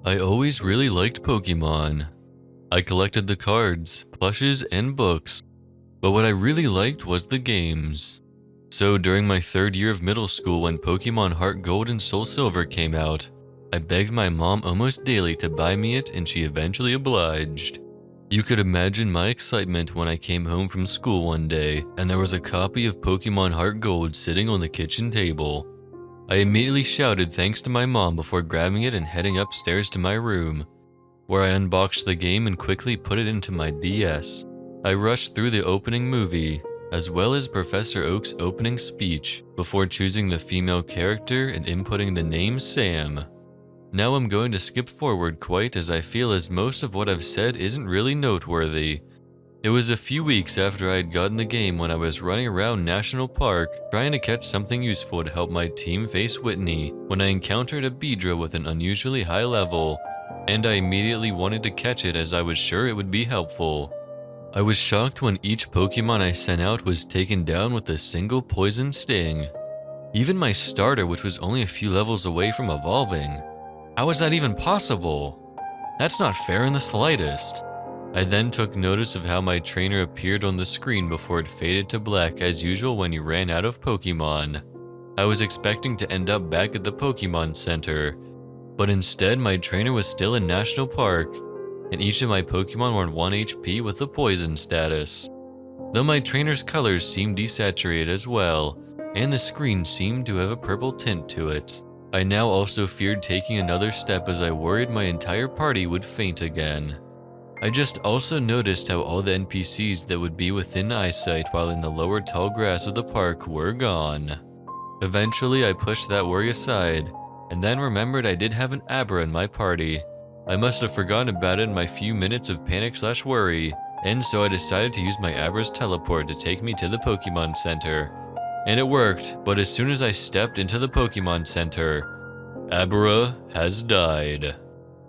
I always really liked Pokemon. I collected the cards, plushes, and books, but what I really liked was the games. So during my 3rd year of middle school when Pokemon HeartGold and Soul Silver came out, I begged my mom almost daily to buy me it and she eventually obliged. You could imagine my excitement when I came home from school one day and there was a copy of Pokemon HeartGold sitting on the kitchen table. I immediately shouted thanks to my mom before grabbing it and heading upstairs to my room, where I unboxed the game and quickly put it into my DS. I rushed through the opening movie, as well as Professor Oak's opening speech, before choosing the female character and inputting the name Sam. Now I'm going to skip forward quite as I feel as most of what I've said isn't really noteworthy. It was a few weeks after I had gotten the game when I was running around National Park trying to catch something useful to help my team face Whitney when I encountered a Beedra with an unusually high level, and I immediately wanted to catch it as I was sure it would be helpful. I was shocked when each Pokemon I sent out was taken down with a single poison sting. Even my starter, which was only a few levels away from evolving. How was that even possible? That's not fair in the slightest. I then took notice of how my trainer appeared on the screen before it faded to black as usual when you ran out of Pokemon. I was expecting to end up back at the Pokemon Center, but instead my trainer was still in National Park, and each of my Pokemon were on 1 HP with the poison status. Though my trainer's colors seemed desaturated as well, and the screen seemed to have a purple tint to it, I now also feared taking another step as I worried my entire party would faint again. I just also noticed how all the NPCs that would be within eyesight while in the lower tall grass of the park were gone. Eventually I pushed that worry aside, and then remembered I did have an Abra in my party. I must have forgotten about it in my few minutes of panic/worry, and so I decided to use my Abra's teleport to take me to the Pokemon Center. And it worked, but as soon as I stepped into the Pokemon Center, Abra has died.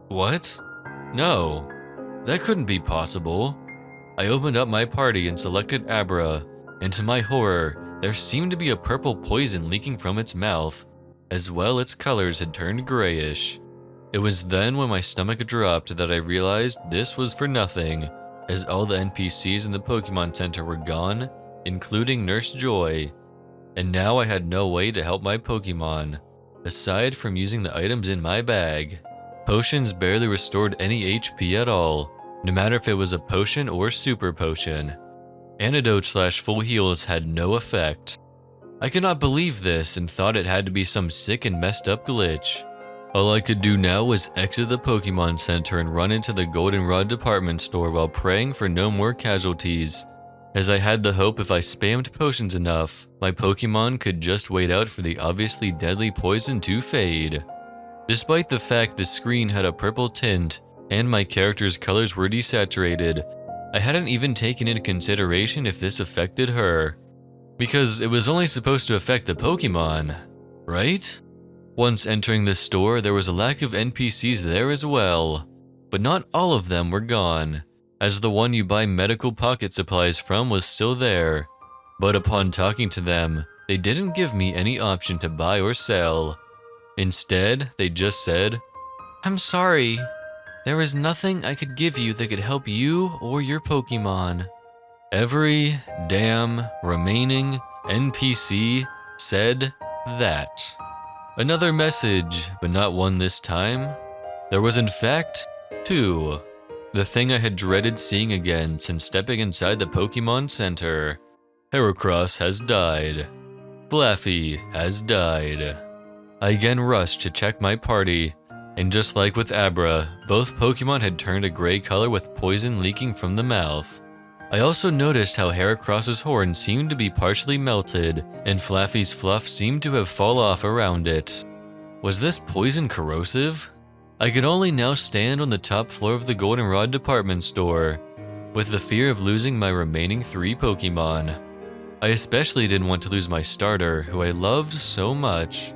What? No. That couldn't be possible. I opened up my party and selected Abra, and to my horror, there seemed to be a purple poison leaking from its mouth, as well its colors had turned grayish. It was then when my stomach dropped that I realized this was for nothing, as all the NPCs in the Pokemon Center were gone, including Nurse Joy, and now I had no way to help my Pokemon, aside from using the items in my bag. Potions barely restored any HP at all, no matter if it was a potion or super potion. Antidote/full heals had no effect. I could not believe this and thought it had to be some sick and messed up glitch. All I could do now was exit the Pokemon Center and run into the Goldenrod department store while praying for no more casualties, as I had the hope if I spammed potions enough, my Pokemon could just wait out for the obviously deadly poison to fade. Despite the fact the screen had a purple tint and my character's colors were desaturated, I hadn't even taken into consideration if this affected her. Because it was only supposed to affect the Pokemon, right? Once entering the store, there was a lack of NPCs there as well, but not all of them were gone, as the one you buy medical pocket supplies from was still there. But upon talking to them, they didn't give me any option to buy or sell. Instead, they just said, "I'm sorry, there is nothing I could give you that could help you or your Pokemon." Every damn remaining NPC said that. Another message, but not one this time. There was in fact 2. The thing I had dreaded seeing again since stepping inside the Pokemon Center. Heracross has died. Flaffy has died. I again rushed to check my party, and just like with Abra, both Pokemon had turned a gray color with poison leaking from the mouth. I also noticed how Heracross's horn seemed to be partially melted, and Flaffy's fluff seemed to have fallen off around it. Was this poison corrosive? I could only now stand on the top floor of the Goldenrod department store, with the fear of losing my remaining 3 Pokemon. I especially didn't want to lose my starter, who I loved so much.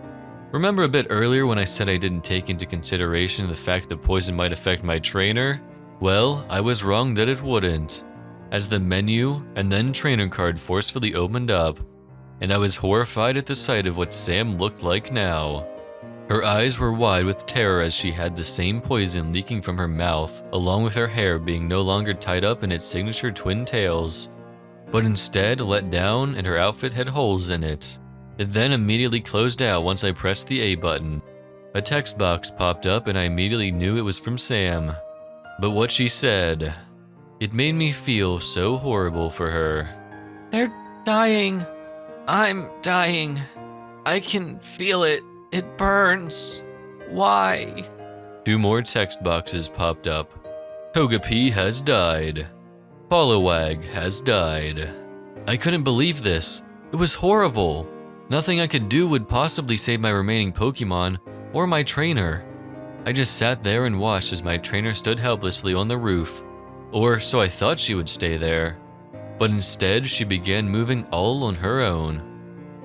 Remember a bit earlier when I said I didn't take into consideration the fact that poison might affect my trainer? Well, I was wrong that it wouldn't, as the menu and then trainer card forcefully opened up, and I was horrified at the sight of what Sam looked like now. Her eyes were wide with terror as she had the same poison leaking from her mouth, along with her hair being no longer tied up in its signature twin tails, but instead let down and her outfit had holes in it. It then immediately closed out once I pressed the A button. A text box popped up and I immediately knew it was from Sam. But what she said, it made me feel so horrible for her. "They're dying. I'm dying. I can feel it. It burns. Why?" 2 more text boxes popped up. Togepi has died. Poliwag has died. I couldn't believe this. It was horrible. Nothing I could do would possibly save my remaining Pokemon or my trainer. I just sat there and watched as my trainer stood helplessly on the roof, or so I thought she would stay there. But instead, she began moving all on her own.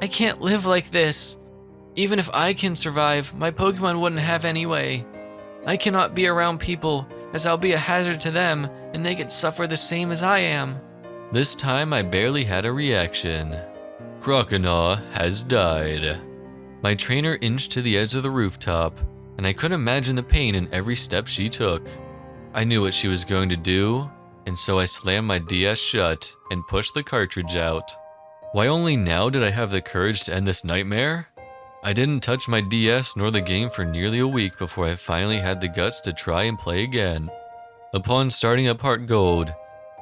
"I can't live like this. Even if I can survive, my Pokemon wouldn't have anyway. I cannot be around people, as I'll be a hazard to them, and they could suffer the same as I am." This time, I barely had a reaction. Croconaw has died. My trainer inched to the edge of the rooftop, and I could imagine the pain in every step she took. I knew what she was going to do, and so I slammed my DS shut and pushed the cartridge out. Why only now did I have the courage to end this nightmare? I didn't touch my DS nor the game for nearly a week before I finally had the guts to try and play again. Upon starting up HeartGold,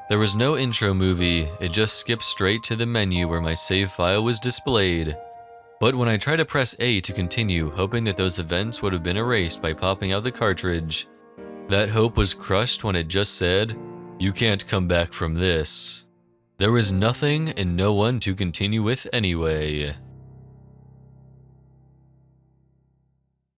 there was no intro movie, it just skipped straight to the menu where my save file was displayed. But when I tried to press A to continue, hoping that those events would have been erased by popping out the cartridge, that hope was crushed when it just said, "You can't come back from this." There was nothing and no one to continue with anyway.